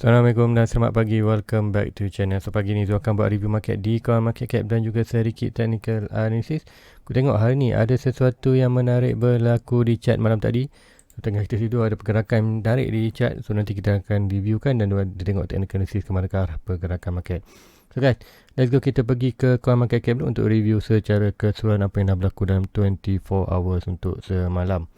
Assalamualaikum dan selamat pagi. Welcome back to channel. So pagi ni Zul akan buat review market di Coin Market Cap dan juga sedikit technical analysis. Aku tengok hari ni ada sesuatu yang menarik berlaku di chart malam tadi. So, tengah kita tidur ada pergerakan menarik di chart. So nanti kita akan reviewkan dan tengok technical analysis ke mana arah pergerakan market. So guys, let's go, kita pergi ke Coin Market Cap dulu untuk review secara keseluruhan apa yang dah berlaku dalam 24 hours untuk semalam.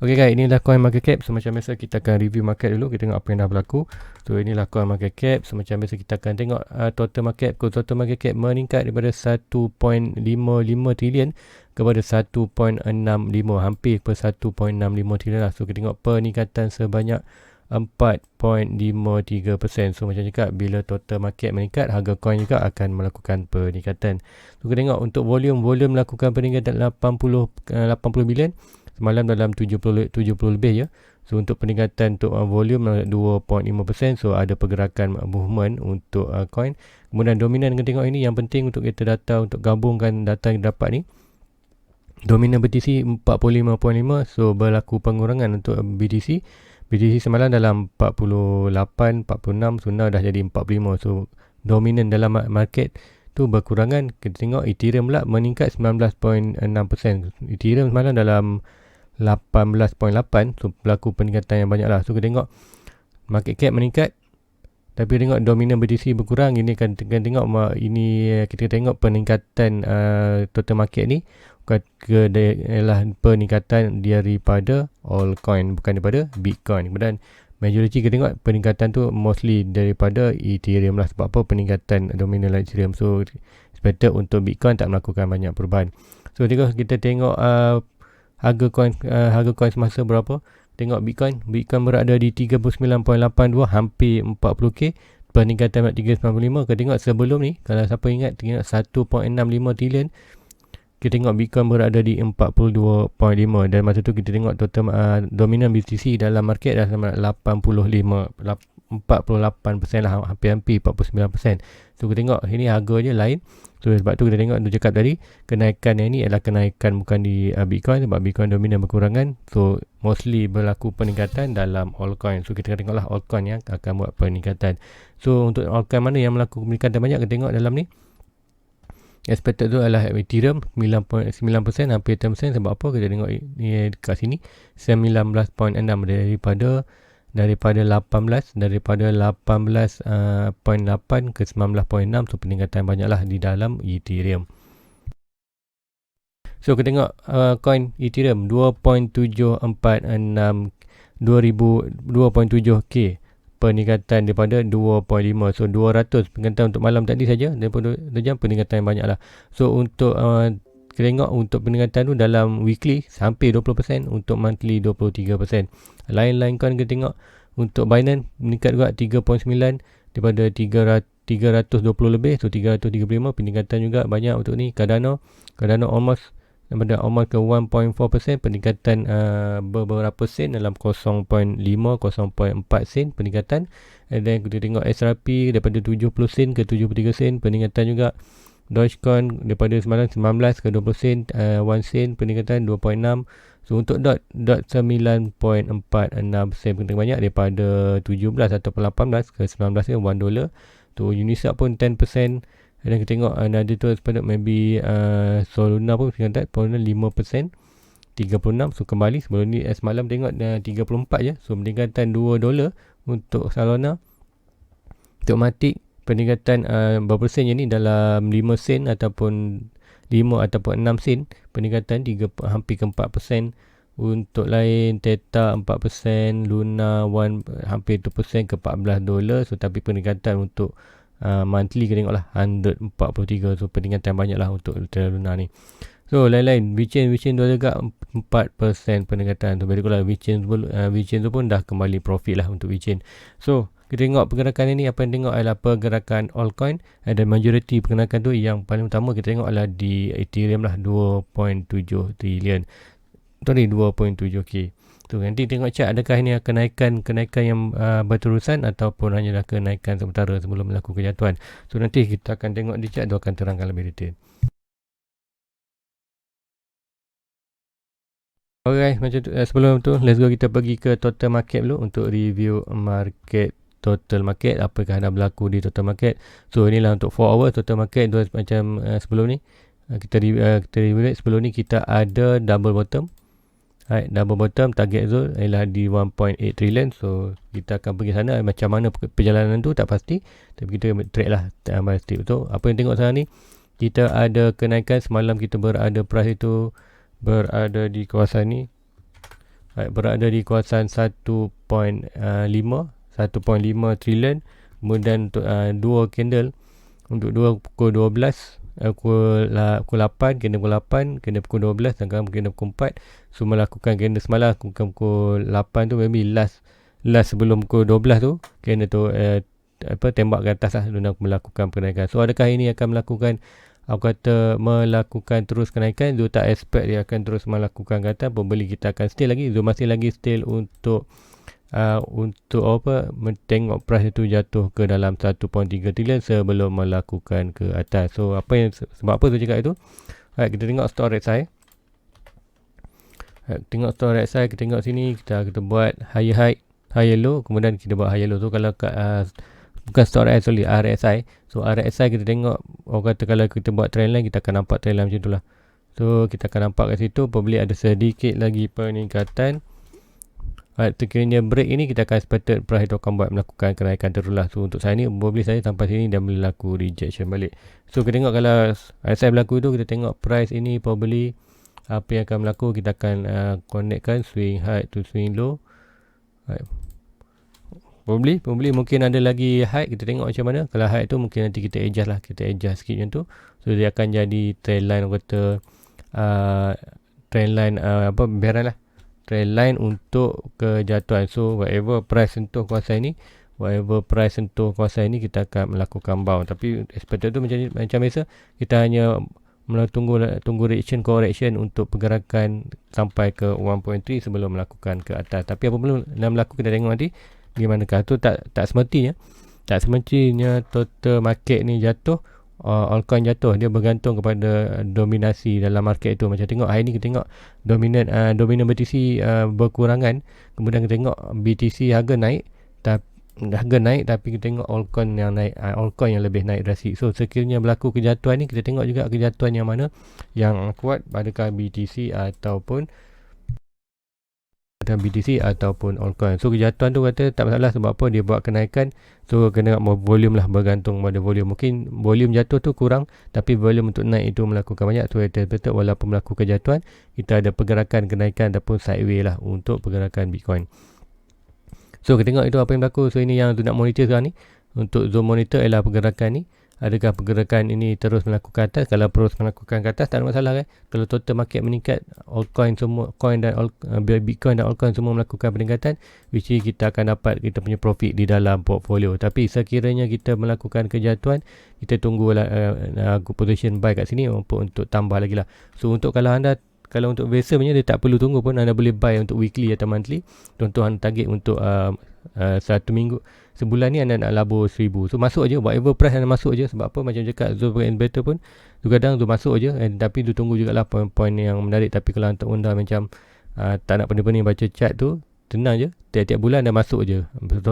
Okay guys, inilah Coin Market Cap. So macam biasa kita akan review market dulu. Kita tengok apa yang dah berlaku. So inilah Coin Market Cap. So macam biasa kita akan tengok total market. Total market cap meningkat daripada 1.55 trilion kepada 1.65, hampir ke 1.65 trilion lah. So kita tengok peningkatan sebanyak 4.53%. So macam cakap, bila total market meningkat, harga coin juga akan melakukan peningkatan. So kita tengok untuk volume melakukan peningkatan 80 bilion. Semalam dalam 70 lebih ya. So untuk peningkatan untuk volume 2.5%. So ada pergerakan movement untuk coin. Kemudian dominan kita tengok ini yang penting untuk kita data, untuk gabungkan data yang dapat ni. Dominan BTC 45.5. So berlaku pengurangan untuk BTC. BTC semalam dalam 48, 46. So now dah jadi 45. So dominan dalam market tu berkurangan. Kita tengok Ethereum pula meningkat 19.6%. Ethereum semalam dalam 18.8. So berlaku peningkatan yang banyak lah. So kita tengok market cap meningkat, tapi tengok dominan BTC berkurang. Ini kan tengok ini kita tengok peningkatan total market ni ialah peningkatan daripada altcoin, bukan daripada Bitcoin. Kemudian majority kita tengok peningkatan tu mostly daripada Ethereum lah. Sebab apa? Peningkatan dominan Ethereum. So better untuk Bitcoin tak melakukan banyak perubahan. So kita tengok harga coin semasa berapa. Tengok Bitcoin berada di 39.82, hampir 40k. Peningkatan 395. Kita tengok sebelum ni, kalau siapa ingat, tengok 1.65 trilion. Kita tengok Bitcoin berada di 42.5, dan masa tu kita tengok total dominan BTC dalam market dah sama 48% lah, hampir 49%. So kita tengok ini harga je lain. So sebab tu kita tengok, tu cakap tadi, kenaikan yang ni adalah kenaikan bukan di Bitcoin, sebab Bitcoin dominan berkurangan. So mostly berlaku peningkatan dalam altcoin. So kita tengoklah altcoin yang akan buat peningkatan. So untuk altcoin mana yang melakukan peningkatan banyak, kita tengok dalam ni. Expected tu adalah Ethereum 9.9%, hampir 10%. Sebab apa? Kita tengok ni dekat sini 19.6 daripada 18.8 ke 19.6. So peningkatan banyaklah di dalam Ethereum. So kita tengok coin Ethereum 2.7k peningkatan daripada 2.5. So 200 peningkatan untuk malam tadi saja, daripada jam peningkatan yang banyak lah. So untuk kita tengok untuk peningkatan tu dalam weekly hampir 20%, untuk monthly 23%. Lain-lain kan kita tengok untuk Binance meningkat juga 3.9 daripada 320 lebih. So 335 peningkatan juga banyak untuk ni. Cardano almost ke 1.4%, peningkatan beberapa sen dalam 0.5 0.4 sen peningkatan. Dan kita tengok SRP daripada 70 sen ke 73 sen, peningkatan juga. Dogecoin daripada semalam 19 ke 20 sen, 1 sen peningkatan 2.6. So untuk DOT 9.46 sen peningkatan banyak daripada 17 atau 18 ke 19 ke $1. So Uniswap pun 10%. Dan kita tengok ada tu sebenarnya maybe Soluna pun tinggal 5%, 36. So kembali sebelum ni semalam tengok 34 je. So peningkatan $2 untuk Solana. Untuk Matic peningkatan berapa sen je ni, dalam 5 sen ataupun 5 ataupun 6 sen peningkatan, hampir ke 4%. Untuk lain Theta 4%, Luna hampir 2% ke $14. So tapi peningkatan untuk monthly kita tengoklah 143. So peningkatan banyak lah untuk Luna ni. So lain-lain VeChain tu juga 4% peningkatan. So bila VeChain tu pun dah kembali profit lah untuk VeChain. So kita tengok pergerakan ini, apa yang tengok adalah pergerakan altcoin. Dan majority pergerakan tu yang paling utama kita tengok adalah di Ethereum lah, 2.7 trilion. Sorry, 2.7k. Tu nanti tengok chart, adakah ini kenaikan yang berterusan ataupun hanyalah kenaikan sementara sebelum melakukan kejatuhan. So nanti kita akan tengok di chart, dia akan terangkan lebih detail. Alright, macam tu, sebelum tu let's go kita pergi ke total market dulu untuk review market. Total market, apakah dah berlaku di total market. So inilah untuk 4 hours total market. Macam sebelum ni kita review sebelum ni kita ada double bottom. Right, double bottom target zone ialah di 1.8 trillion. So kita akan pergi sana. Macam mana perjalanan tu tak pasti, tapi kita trade lah pasti. So apa yang tengok sana ni, kita ada kenaikan. Semalam kita berada, price itu berada di kawasan ni, right, berada di kawasan 1.5 trillion. Kemudian untuk 2 candle, untuk 2 pukul 12, pukul 8, candle pukul 8, candle pukul 12 dan candle pukul 4. So melakukan candle semalam lakukan pukul 8 tu, maybe last sebelum pukul 12 tu candle tu tembak ke atas lah, dan melakukan kenaikan. So adakah ini akan melakukan, aku kata melakukan terus kenaikan? Zul tak expect dia akan terus melakukan kata pembeli kita akan stay lagi. Zul masih lagi stay untuk tengok price itu jatuh ke dalam 1.3 trillion sebelum melakukan ke atas. So sebab apa tu cakap itu? Right, kita tengok store RSI. Tengok store RSI, kita tengok sini, kita buat higher high, higher low, kemudian kita buat higher low. So kalau bukan store RSI. So RSI kita tengok, orang kata kalau kita buat trend line, kita akan nampak trend line macam tu lah. So kita akan nampak kat situ probably ada sedikit lagi peningkatan. Sekiranya break ini, kita akan expected price itu akan melakukan kenaikan terus lah. So untuk saya ni, probably saya sampai sini dan berlaku rejection balik. So kita tengok kalau RSI berlaku tu, kita tengok price ini probably apa yang akan berlaku, kita akan connectkan swing high to swing low. Probably mungkin ada lagi high, kita tengok macam mana. Kalau high tu mungkin nanti kita adjust lah, kita adjust sikit macam tu. So dia akan jadi trend line, kata trend line biaran lah, trend line untuk kejatuhan. So whatever price sentuh kawasan ini, kita akan melakukan bound. Tapi expected tu macam biasa, kita hanya tunggu correction untuk pergerakan sampai ke 1.3 sebelum melakukan ke atas. Tapi apabila nak melakukan, kita tengok nanti bagaimanakah. Tu tak semestinya total market ni jatuh, altcoin jatuh. Dia bergantung kepada dominasi dalam market itu. Macam tengok hari ni, kita tengok dominan BTC berkurangan, kemudian kita tengok BTC harga naik, tapi kita tengok altcoin yang naik, altcoin yang lebih naik drastik. So sekiranya berlaku kejatuhan ni, kita tengok juga kejatuhan yang mana yang kuat, adakah BTC ataupun altcoin. So kejatuhan tu kata tak masalah, sebab apa, dia buat kenaikan. So kena volume lah, bergantung pada volume. Mungkin volume jatuh tu kurang, tapi volume untuk naik itu melakukan banyak. So betul walaupun melakukan kejatuhan, kita ada pergerakan kenaikan ataupun sideway lah untuk pergerakan Bitcoin. So kita tengok itu apa yang berlaku. So ini yang tu nak monitor sekarang ni. Untuk zoom monitor ialah pergerakan ni. Adakah pergerakan ini terus melakukan atas? Kalau terus melakukan ke atas, tak ada masalah kan. Kalau total market meningkat, altcoin semua, Bitcoin dan altcoin semua melakukan peningkatan, which is kita akan dapat kita punya profit di dalam portfolio. Tapi sekiranya kita melakukan kejatuhan, kita tunggulah position buy kat sini untuk tambah lagi lah. So untuk kalau untuk vessel punya, dia tak perlu tunggu pun, anda boleh buy untuk weekly atau monthly. Contoh anda target untuk 1 minggu, sebulan ni anda nak labur 1000. So masuk je, whatever price anda masuk je. Sebab apa, macam cakap Zul and Better pun, kadang Zul masuk je, tapi Zul tunggu jugalah poin-poin yang menarik. Tapi kalau untuk anda macam tak nak pening-pening baca chart tu, tenang je, tiap-tiap bulan anda masuk je.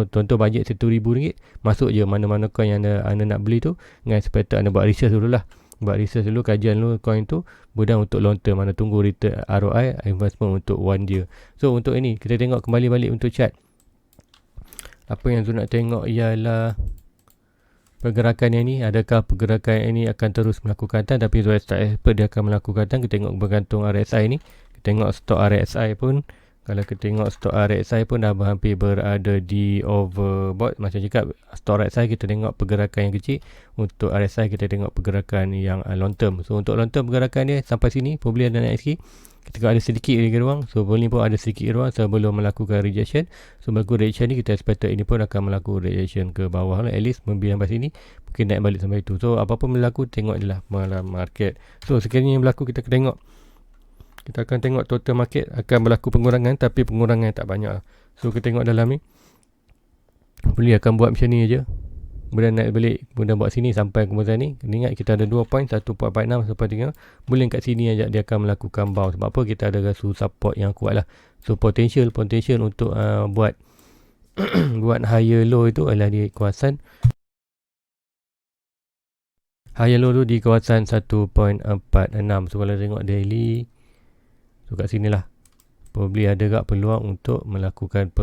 Contoh bajet RM1,000, masuk je mana-mana coin yang anda nak beli tu, dengan expected anda buat research dulu lah. Kajian dulu coin tu, kemudian untuk long term mana tunggu return ROI investment untuk 1 year. So untuk ini kita tengok kembali balik untuk chart. Apa yang tu nak tengok ialah pergerakan yang ni. Adakah pergerakan ini akan terus melakukan tan? Tapi expert dia akan melakukan tan. Kita tengok bergantung RSI ni. Kita tengok stok RSI pun, kalau kita tengok stok RSI pun dah hampir berada di overbought. Macam cakap, stok RSI kita tengok pergerakan yang kecil, untuk RSI kita tengok pergerakan yang long term. So untuk long term pergerakan dia sampai sini, probably ada naik sikit. Kita ada sedikit lagi ruang. So boleh pun ada sedikit ruang sebelum melakukan rejection. So melakukan rejection ni, kita expected ini pun akan melakukan rejection ke bawah lah. At least membilang sampai sini, mungkin naik balik sampai itu. So apa pun berlaku, tengok je lah malam market. So sekiranya yang berlaku, kita akan tengok total market akan berlaku pengurangan, tapi pengurangan tak banyak. So kita tengok dalam ni, boleh akan buat macam ni aja. kemudian naik balik, kemudian buat sini sampai kemudian ni. Ingat kita ada 2 point, 1.46 sampai 3. Boleh kat sini ajak dia akan melakukan bounce. Sebab apa? Kita ada rasa support yang kuat lah. So potential untuk buat buat higher low itu adalah di kawasan higher low tu di kawasan 1.46. So kalau tengok daily, so kat sini lah probably ada agak peluang untuk melakukan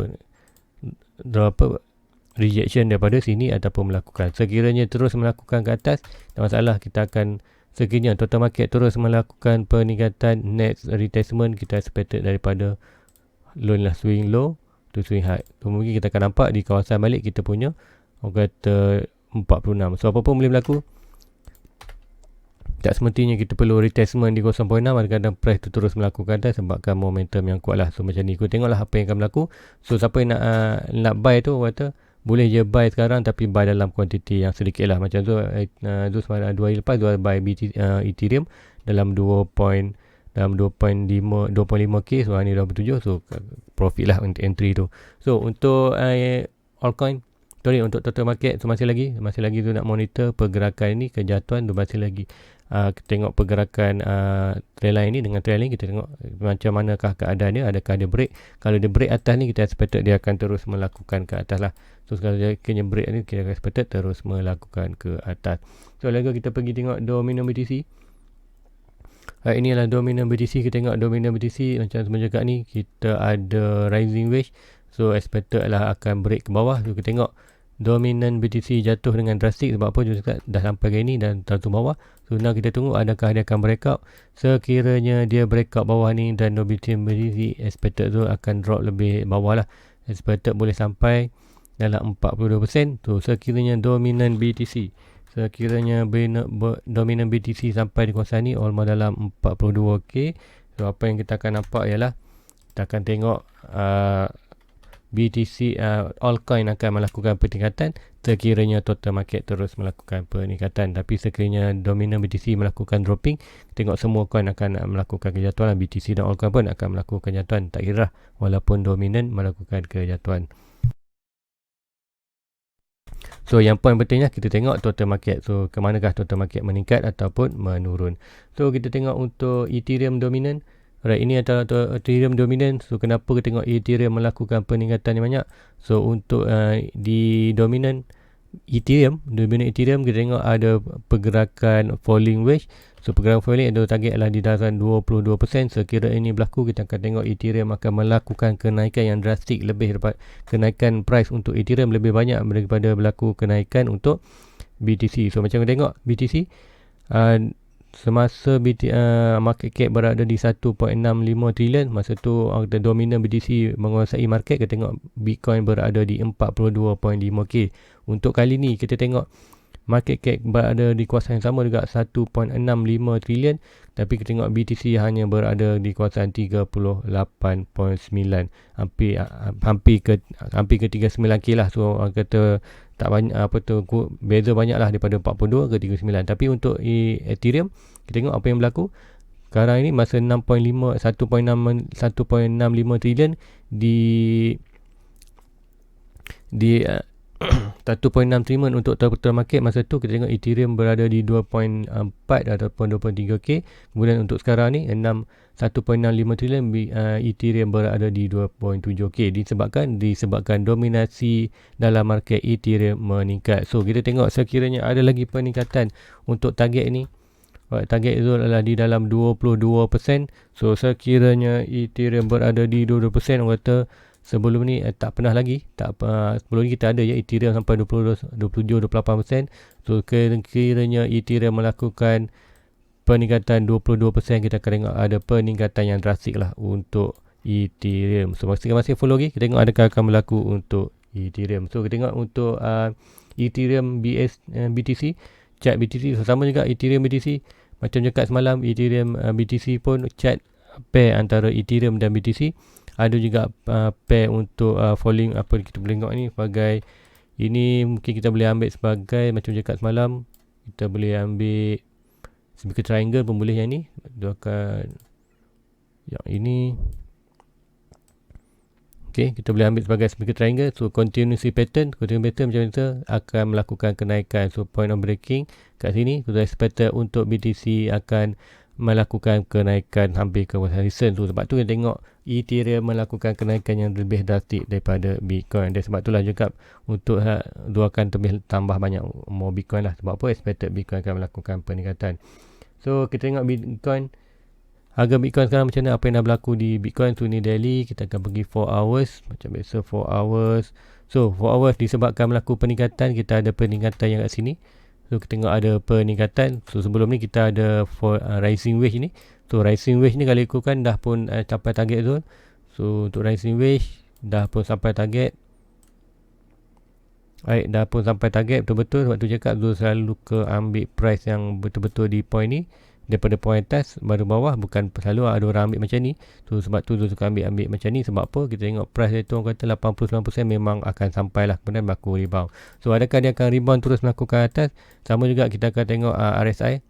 rejection daripada sini ataupun melakukan. Sekiranya terus melakukan ke atas, tak masalah, kita akan sekiranya total market terus melakukan peningkatan next retestment, kita expected daripada loan lah swing low to swing high. So mungkin kita akan nampak di kawasan balik kita punya orang kata 46. So apa pun boleh berlaku. Tak semestinya kita perlu retestment di 0.6. Kadang-kadang price tu terus melakukan atas sebabkan momentum yang kuat lah. So macam ni, kita tengoklah apa yang akan berlaku. So siapa yang nak buy tu, kata boleh je buy sekarang tapi buy dalam kuantiti yang sedikit lah. Macam tu semalam 2 hari lepas buy Ethereum dalam 2.5k. So ni 27. So profit lah untuk entry tu. So untuk altcoin, untuk total market, so masih lagi tu nak monitor pergerakan ni, kejatuhan tu masih lagi. Kita tengok pergerakan trendline ni dengan trendline, kita tengok macam manakah keadaan dia, adakah dia break. Kalau dia break atas ni, kita expected dia akan terus melakukan ke atas lah. So kalau dia kena break ni, kita expected terus melakukan ke atas. So lagi kita pergi tengok dominant BTC. Ini adalah dominant BTC. Kita tengok dominant BTC macam sebelum cakap ni, kita ada rising wedge. So expected lah akan break ke bawah. So kita tengok dominant BTC jatuh dengan drastik. Sebab apa? Juga dah sampai ke ni dan terjatuh bawah. So now kita tunggu adakah dia akan breakout. Sekiranya dia breakout bawah ni dan dominant BTC expected tu akan drop lebih bawah lah. Expected boleh sampai dalam 42%. So sekiranya dominant BTC sampai di kawasan ni almost dalam 42k. So apa yang kita akan nampak ialah kita akan tengok BTC altcoin akan melakukan peningkatan sekiranya total market terus melakukan peningkatan. Tapi sekiranya dominant BTC melakukan dropping, tengok semua coin akan melakukan kejatuhan. BTC dan altcoin pun akan melakukan kejatuhan, tak kira walaupun dominant melakukan kejatuhan. So yang poin pentingnya kita tengok total market. So ke manakah total market meningkat ataupun menurun. So kita tengok untuk Ethereum dominant. Alright, ini adalah Ethereum dominant. So kenapa kita tengok Ethereum melakukan peningkatan yang banyak. So untuk di dominant Ethereum, kita tengok ada pergerakan falling wedge. So pergerakan falling ada target adalah di dalam 22%. Sekira ini berlaku, kita akan tengok Ethereum akan melakukan kenaikan yang drastik, lebih daripada kenaikan price untuk Ethereum lebih banyak daripada berlaku kenaikan untuk BTC. So macam kita tengok BTC semasa market cap berada di 1.65 trilion, masa tu dominant BTC menguasai market. Kita tengok Bitcoin berada di 42.5k. Untuk kali ni kita tengok market cap berada di kawasan yang sama juga 1.65 trilion, tapi kita tengok BTC hanya berada di kawasan 38.9, hampir ke 39k lah. So orang kata tak banyak, beza banyak lah daripada 42 ke 39. Tapi untuk Ethereum, kita tengok apa yang berlaku sekarang ini. Masa 1.65 trilion di 1.6 trilion untuk total market. Masa tu kita tengok Ethereum berada di 2.4 ataupun 2.3k. Kemudian untuk sekarang ni 1.65 trilion, Ethereum berada di 2.7k. disebabkan dominasi dalam market Ethereum meningkat. So kita tengok sekiranya ada lagi peningkatan untuk target ni. Target itu adalah di dalam 22%. So sekiranya Ethereum berada di 22%, orang kata sebelum ni tak pernah lagi. Sebelum ni kita ada Ethereum sampai 27-28%. So kiranya Ethereum melakukan peningkatan 22%, kita akan tengok ada peningkatan yang drastik lah untuk Ethereum. So masing-masing follow lagi, kita tengok adakah akan berlaku untuk Ethereum. So kita tengok untuk Ethereum BTC, chart BTC. So sama juga Ethereum BTC, macam cakap semalam, Ethereum BTC pun chart pair antara Ethereum dan BTC. Ada juga pair untuk falling, apa kita boleh tengok ni sebagai, ini mungkin kita boleh ambil sebagai macam cakap semalam, kita boleh ambil sebagai triangle pun boleh. Yang ni dia akan, yang ini Okay, kita boleh ambil sebagai speaker triangle. So continuity pattern macam itu akan melakukan kenaikan. So point of breaking kat sini, so expected untuk BTC akan melakukan kenaikan hampir ke kawasan recent tu. Sebab tu kita tengok Ethereum melakukan kenaikan yang lebih drastik daripada Bitcoin. Dan sebab itulah juga untuk dia akan tambah banyak more Bitcoin lah. Sebab apa? Expected Bitcoin akan melakukan peningkatan. So kita tengok Bitcoin, harga Bitcoin sekarang macam mana, apa yang dah berlaku di Bitcoin tu ni daily. Kita akan pergi 4 hours macam biasa, 4 hours. So 4 hours disebabkan berlaku peningkatan, kita ada peningkatan yang kat sini. So kita tengok ada peningkatan. So sebelum ni kita ada rising wedge ni. So rising wedge ni kalau ikutkan dah pun capai target zone. So untuk rising wedge dah pun sampai target. Baik, dah pun sampai target betul-betul. Sebab tu cakap Zul selalu ambil price yang betul-betul di point ni daripada point atas baru bawah. Bukan selalu ada orang ambil macam ni. So sebab tu Zul suka ambil macam ni. Sebab apa? Kita tengok price dia tu orang kata 80-90% memang akan sampai lah, kemudian berlaku rebound. So adakah dia akan rebound terus melakukan atas? Sama juga kita akan tengok RSI.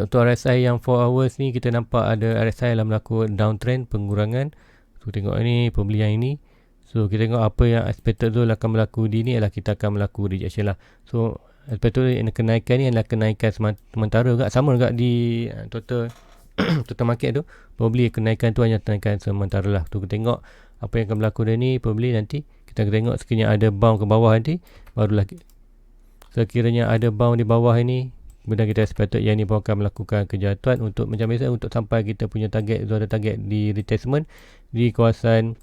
Untuk RSI yang 4 hours ni, kita nampak ada RSI yang melakukan downtrend, pengurangan. So tengok ni pembelian ini. So kita tengok apa yang expected Zul akan berlaku di ni adalah kita akan berlaku rejection lah. So expected kenaikan ni adalah kenaikan sementara juga, sama juga di total total market tu. Probably kenaikan tu hanya kenaikan sementara lah. Tu kita tengok apa yang akan berlaku dari ni. Probably nanti kita akan tengok sekiranya ada bound ke bawah nanti, barulah sekiranya ada bound di bawah ini, kemudian kita expected yang ni pun akan melakukan kejatuhan untuk macam biasa untuk sampai kita punya target. Ada target di retracement di kawasan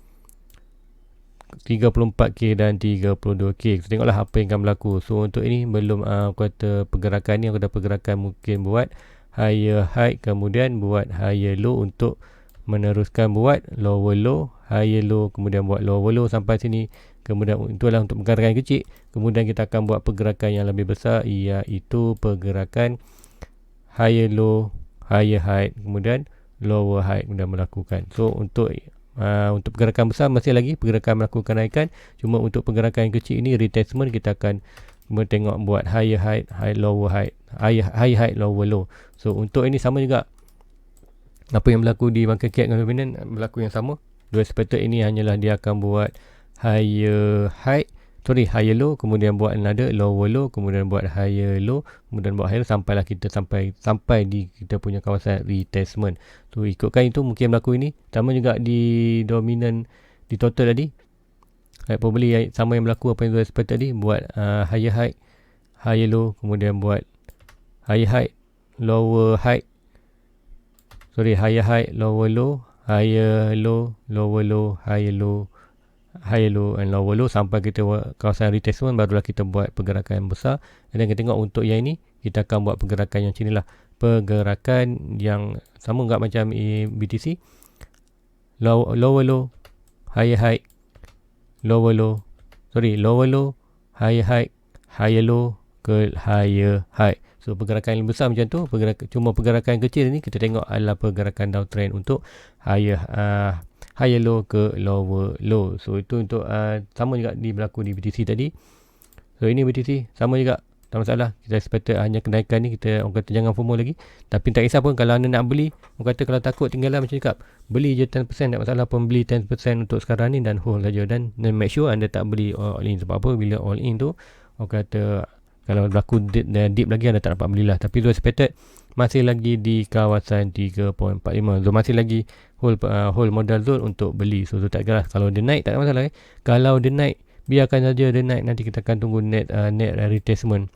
34K dan 32K. So, tengoklah apa yang akan berlaku. So untuk ini belum kata pergerakan ni, kata pergerakan mungkin buat higher high, kemudian buat higher low untuk meneruskan buat lower low, higher low, kemudian buat lower low sampai sini. Kemudian itulah untuk pergerakan kecil. Kemudian kita akan buat pergerakan yang lebih besar, iaitu pergerakan higher low, higher high, kemudian lower high, kemudian melakukan. So untuk pergerakan besar masih lagi pergerakan melakukan kenaikan. Cuma untuk pergerakan yang kecil ini retracement, kita akan tengok buat higher high, lower high, high high, lower low. So untuk ini sama juga apa yang berlaku di market cap dengan dominant, berlaku yang sama. Dua expected ini hanyalah dia akan buat higher low, kemudian buat another lower low, kemudian buat higher low, kemudian buat higher, sampailah kita sampai di kita punya kawasan retracement. So ikutkan itu mungkin berlaku ini. Sama juga di dominant, di total tadi, probably sama yang berlaku apa yang saya expect tadi. Buat higher high, higher low, kemudian buat higher high, lower high, higher high, lower low, higher low, lower low, higher low, high low and lower low sampai kita kawasan retracement, barulah kita buat pergerakan yang besar. Dan kita tengok untuk yang ini kita akan buat pergerakan yang sini lah, pergerakan yang sama enggak macam BTC, lower low, higher high, lower low, lower low, higher high, higher low ke higher high. So pergerakan yang besar macam tu, cuma pergerakan yang kecil ni kita tengok adalah pergerakan downtrend untuk higher low ke lower low. So itu untuk sama juga berlaku di BTC tadi. So ini BTC sama juga, tak masalah. Kita expect hanya kenaikan ni, kita orang kata jangan FOMO lagi. Tapi tak kisah pun kalau anda nak beli, orang kata kalau takut tinggallah macam cakap, beli je 10%, tak masalah pun, beli 10% untuk sekarang ni dan hold saja. Dan make sure anda tak beli all in. Sebab apa? Bila all in tu orang kata kalau berlaku deep lagi anda tak dapat belilah. Tapi tu expected masih lagi di kawasan 3.45. So masih lagi hold modal Zul untuk beli. So tak kira kalau dia naik tak ada masalah. Kalau dia naik, biarkan saja dia naik. Nanti kita akan tunggu net retracement.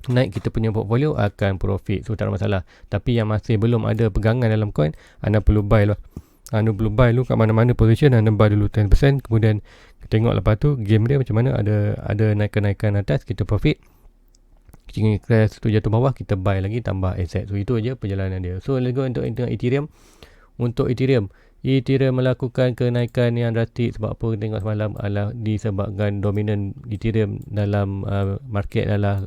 Naik kita punya portfolio akan profit. So tak ada masalah. Tapi yang masih belum ada pegangan dalam coin, anda perlu buy lah. Anda perlu buy dulu kat mana-mana position, anda buy dulu 10%. Kemudian kita tengok lepas tu game dia macam mana, ada naik-naikan atas, kita profit. Jika crash tu jatuh bawah, kita buy lagi, tambah asset. So itu aja perjalanan dia. So let's go untuk Ethereum. Untuk Ethereum melakukan kenaikan yang drastik. Sebab apa? Tengok semalam adalah disebabkan dominan Ethereum dalam market adalah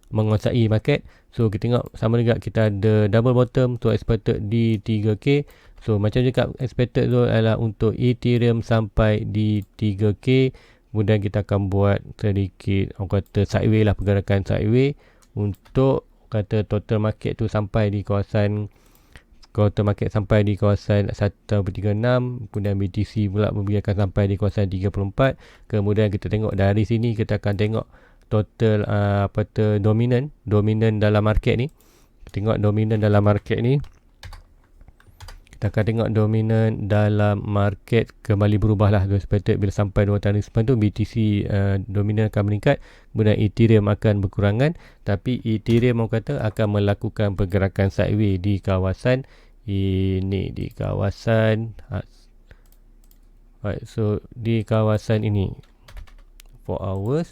menguasai market. So kita tengok sama juga kita ada double bottom tu expected di 3K. So macam cakap expected tu adalah untuk Ethereum sampai di 3K. Kemudian kita akan buat sedikit orang kata sideways lah, pergerakan sideways untuk kata total market tu sampai di kawasan total market sampai di kawasan 1.36, kemudian BTC pula membiarkan sampai di kawasan 34. Kemudian kita tengok dari sini, kita akan tengok total dominan dalam market ni. Kita tengok dominan dalam market ni. Kita akan tengok dominan dalam market kembali berubah lah. Expected bila sampai 2 tanda simpan tu BTC dominan akan meningkat, kemudian Ethereum akan berkurangan. Tapi Ethereum orang kata akan melakukan pergerakan sideways di kawasan ini, di kawasan right, so di kawasan ini 4 hours.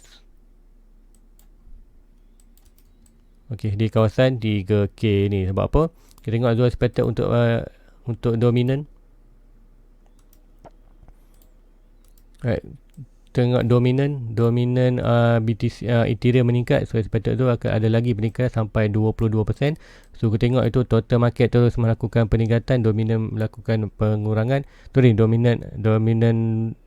Okey, di kawasan 3K ni. Sebab apa? Kita tengok dua expected untuk dominan. Right. Tengok dominan BTC Ethereum meningkat. So expected tu akan ada lagi peningkatan sampai 22%. So kita tengok itu total market terus melakukan peningkatan, dominan melakukan pengurangan. Dominan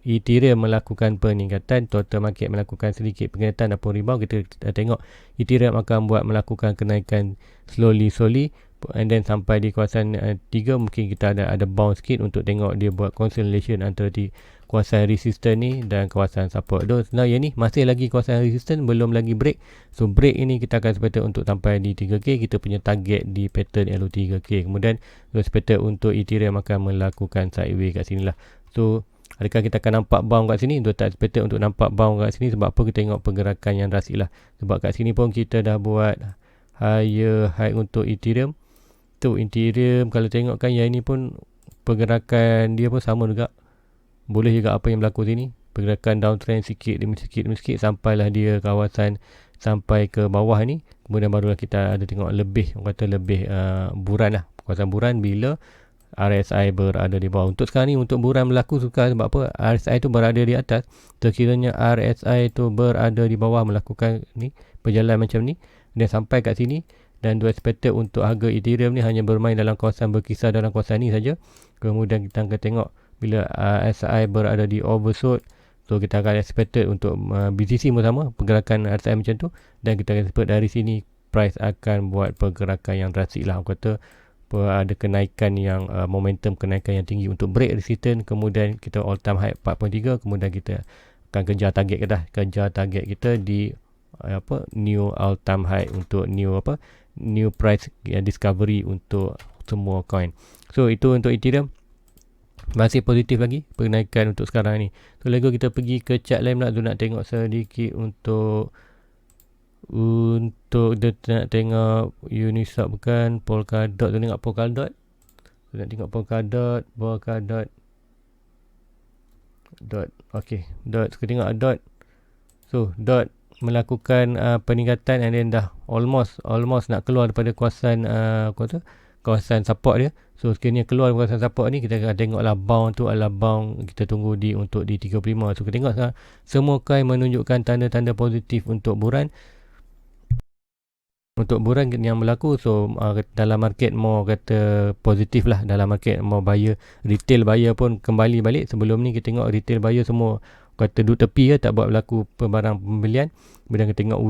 Ethereum melakukan peningkatan, total market melakukan sedikit peningkatan ataupun rebound. Kita tengok Ethereum akan melakukan kenaikan slowly, and then sampai di kawasan 3 mungkin kita ada bounce sikit untuk tengok dia buat consolidation antara di kawasan resistance ni dan kawasan support. Sebenarnya ni masih lagi kawasan resistance, belum lagi break. So break ini kita akan expected untuk sampai di 3K. Kita punya target di pattern LO3K. Kemudian expected untuk Ethereum akan melakukan sideways kat sini lah. So adakah kita akan nampak bounce kat sini? Tak expected untuk nampak bounce kat sini. Sebab apa? Kita tengok pergerakan yang drastik lah. Sebab kat sini pun kita dah buat higher high untuk Ethereum. Tu Ethereum kalau tengok kan yang ini pun pergerakan dia pun sama juga. Boleh juga apa yang berlaku sini, pergerakan downtrend sikit demi sikit sampailah dia kawasan sampai ke bawah ni. Kemudian barulah kita ada tengok lebih, orang kata lebih buran lah, kawasan buran bila RSI berada di bawah. Untuk sekarang ni untuk buran berlaku suka sebab apa? RSI tu berada di atas. Sekiranya RSI tu berada di bawah melakukan ni perjalanan macam ni dan sampai kat sini, dan expected untuk harga Ethereum ni hanya bermain dalam kawasan, berkisar dalam kawasan ni saja. Kemudian kita akan tengok bila RSI berada di oversold, so kita akan expected untuk BTC pun sama pergerakan RSI macam tu, dan kita akan expect dari sini price akan buat pergerakan yang drastik lah. Aku kata ada kenaikan yang momentum kenaikan yang tinggi untuk break resistance. Kemudian kita all time high 4.3, kemudian kita akan kejar target kita di new all time high untuk new price discovery untuk semua coin. So itu untuk Ethereum masih positif lagi penaikan untuk sekarang ni. So lagi kita pergi ke chart lain pula tu, nak tengok sedikit untuk dia nak tengok Uniswap bukan Polkadot. Tu tengok Polkadot. Nak tengok Polkadot. Okey, dot. Kita tengok dot. So dot melakukan peningkatan and then dah almost nak keluar daripada kawasan support dia. So sekiranya keluar dari kawasan support ni, kita akan tengoklah bound tu adalah bound kita tunggu untuk di 35. So kita tengok sekarang semua coin menunjukkan tanda-tanda positif untuk buran yang berlaku. So dalam market more kata positif lah, dalam market more buyer, retail buyer pun kembali balik. Sebelum ni kita tengok retail buyer semua kata duduk tepi tak buat berlaku barang pembelian. Kemudian kita tengok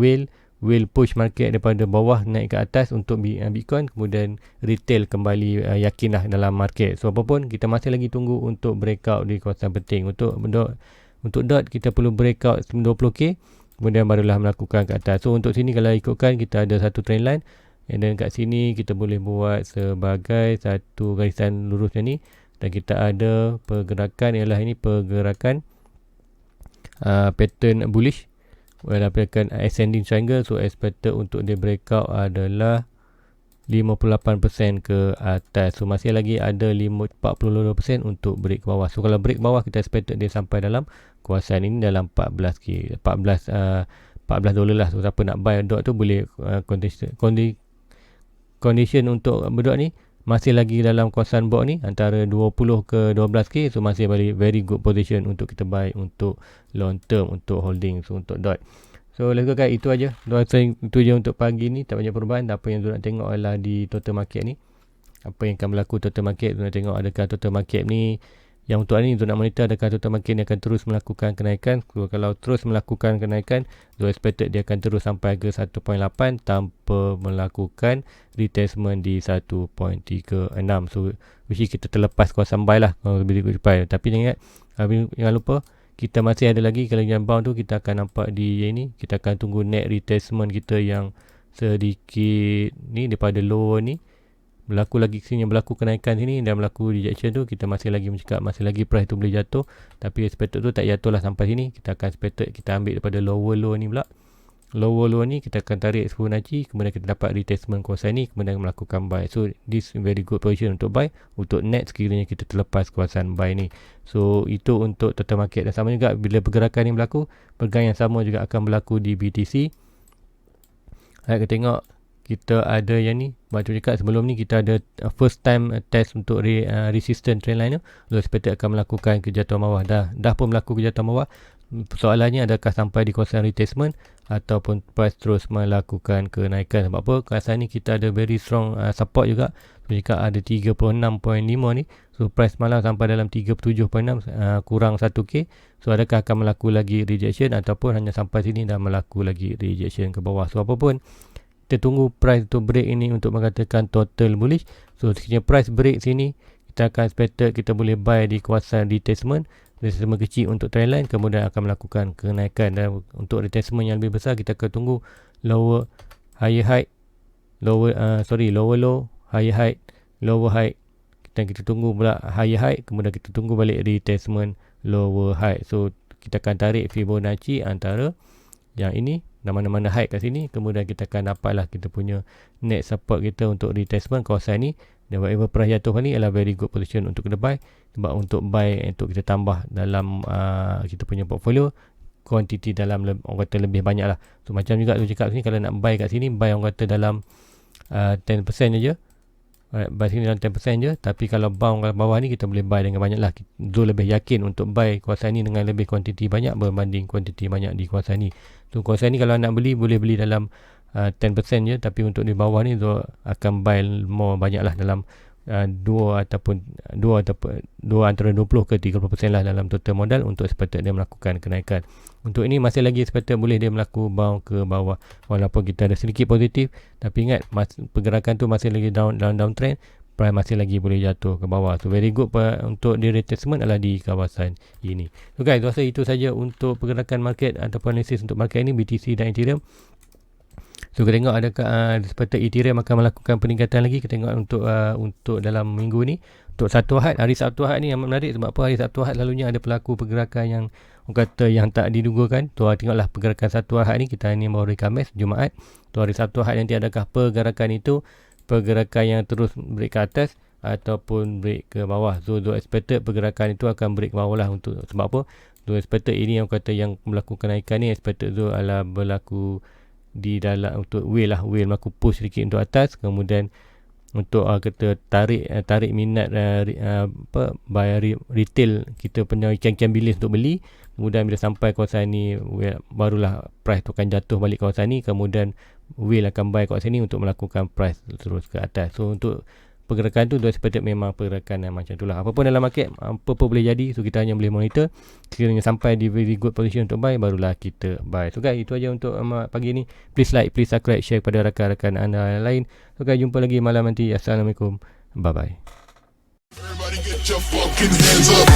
whale push market daripada bawah naik ke atas untuk Bitcoin. Kemudian retail kembali yakinlah dalam market. So apapun kita masih lagi tunggu untuk breakout di kawasan penting. Untuk dot kita perlu breakout 20k, kemudian barulah melakukan ke atas. So untuk sini kalau ikutkan kita ada satu trend line, and then kat sini kita boleh buat sebagai satu garisan lurus macam ni, dan kita ada pergerakan ialah ini pergerakan pattern bullish, mendapatkan ascending triangle. So expected untuk dia breakout adalah 58% ke atas. So masih lagi ada 42% untuk break bawah. So kalau break bawah kita expected dia sampai dalam kawasan ini dalam 14 dolar lah. So siapa nak buy dot tu boleh condition untuk berdot ni masih lagi dalam kawasan bot ni antara 20 ke 12k. So masih very good position untuk kita buy untuk long term untuk holding. So untuk dot, so let's go guys, itu aja. Itu je untuk pagi ni, tak banyak perubahan. Apa yang tu nak tengok adalah di total market ni, apa yang akan berlaku total market. Tu nak tengok adakah total market ni Yang untuk hari ni untuk nak monitor adakah total market ni akan terus melakukan kenaikan. Kalau terus melakukan kenaikan, so expected dia akan terus sampai harga 1.8 tanpa melakukan retestment di 1.36. So which is kita terlepas kawasan buy lah kalau lebih buy. Tapi ingat, jangan lupa kita masih ada lagi, kalau yang bound tu kita akan nampak di ni, kita akan tunggu net retestment kita yang sedikit ni daripada lower ni, berlaku lagi sini, berlaku kenaikan sini dan berlaku rejection tu, kita masih lagi mencakap masih lagi price tu boleh jatuh. Tapi expected tu tak jatuh lah sampai sini. Kita akan expected kita ambil daripada lower low ni pula. Lower low ni kita akan tarik Fibonacci, kemudian kita dapat retestment kawasan ni, kemudian melakukan buy. So this very good position untuk buy, untuk net sekiranya kita terlepas kawasan buy ni. So itu untuk total market. Dan sama juga bila pergerakan ni berlaku, pergerakan yang sama juga akan berlaku di BTC. Kita tengok kita ada yang ni, macam cakap sebelum ni kita ada first time test untuk resistance trendline tu. So expected akan melakukan kejatuhan bawah. Dah pun berlaku kejatuhan bawah. Soalannya adakah sampai di kawasan retestment ataupun price terus melakukan kenaikan. Sebab apa? Kawasan ni kita ada very strong support juga. So jika ada 36.5 ni, so price malam sampai dalam 37.6, kurang 1k. So adakah akan melaku lagi rejection ataupun hanya sampai sini dan melaku lagi rejection ke bawah. So apapun, kita tunggu price untuk break ini untuk mengatakan total bullish. So sekiranya price break sini, kita akan expected kita boleh buy di kawasan retestment kecil untuk trendline, kemudian akan melakukan kenaikan. Dan untuk retestment yang lebih besar, kita akan tunggu lower higher high, lower low, higher high, lower high. Dan kita tunggu pula higher high, kemudian kita tunggu balik retestment lower high. So kita akan tarik Fibonacci antara yang ini dan mana-mana high kat sini, kemudian kita akan dapatlah kita punya net support kita untuk retestment kawasan ni. Dan whatever price jatuh ni adalah very good position untuk kita buy. Sebab untuk buy, untuk kita tambah dalam kita punya portfolio, quantity dalam orang kata lebih banyak lah. So macam juga tu cakap sini, kalau nak buy kat sini, buy orang kata dalam 10% je. Buy sini dalam 10% je. Tapi kalau bound kat bawah ni, kita boleh buy dengan banyak lah. Zul lebih yakin untuk buy kawasan ni dengan lebih quantity banyak berbanding quantity banyak di kawasan ni. So kawasan ni kalau nak beli, boleh beli dalam 10% je. Tapi untuk di bawah ni, Zul akan buy more banyak lah, dalam 2 antara 20 ke 30% lah dalam total modal untuk expected dia melakukan kenaikan. Untuk ini masih lagi expected boleh dia melakukan bound ke bawah, walaupun kita ada sedikit positif. Tapi ingat, pergerakan tu masih lagi dalam downtrend, price masih lagi boleh jatuh ke bawah. So very good untuk di retestment adalah di kawasan ini. So guys, rasa itu saja untuk pergerakan market ataupun analisis untuk market ini, BTC dan Ethereum. So kita tengok adakah seperti Ethereum akan melakukan peningkatan lagi. Kita tengok untuk dalam minggu ni, untuk Sabtu Ahad, hari Sabtu Ahad ni yang menarik. Sebab apa? Hari Sabtu Ahad selalunya ada pelaku pergerakan yang orang kata yang tak didugakan. Tu tengoklah pergerakan Sabtu Ahad ni, kita ni baru hari Khamis, Jumaat. Tu hari Sabtu Ahad nanti adakah pergerakan itu pergerakan yang terus break ke atas ataupun break ke bawah. So expected pergerakan itu akan break ke bawah lah. Untuk sebab apa? So expected ini yang kata yang melakukan kenaikan ni, expected tu adalah berlaku di dalam untuk whale melaku push sedikit untuk atas, kemudian untuk kata tarik minat buy retail kita punya ikan bilis untuk beli. Kemudian bila sampai kawasan ni, barulah price tu akan jatuh balik kawasan ni, kemudian whale akan buy kawasan ni untuk melakukan price terus ke atas. So untuk pergerakan tu seperti memang pergerakan macam tu lah. Apapun dalam market, apa boleh jadi. So kita hanya boleh monitor. Sekiranya sampai di very good position untuk buy, barulah kita buy. So guys, itu aja untuk pagi ni. Please like, please subscribe, share kepada rakan-rakan anda yang lain. So guys, jumpa lagi malam nanti. Assalamualaikum. Bye bye. Everybody get your fucking hands up.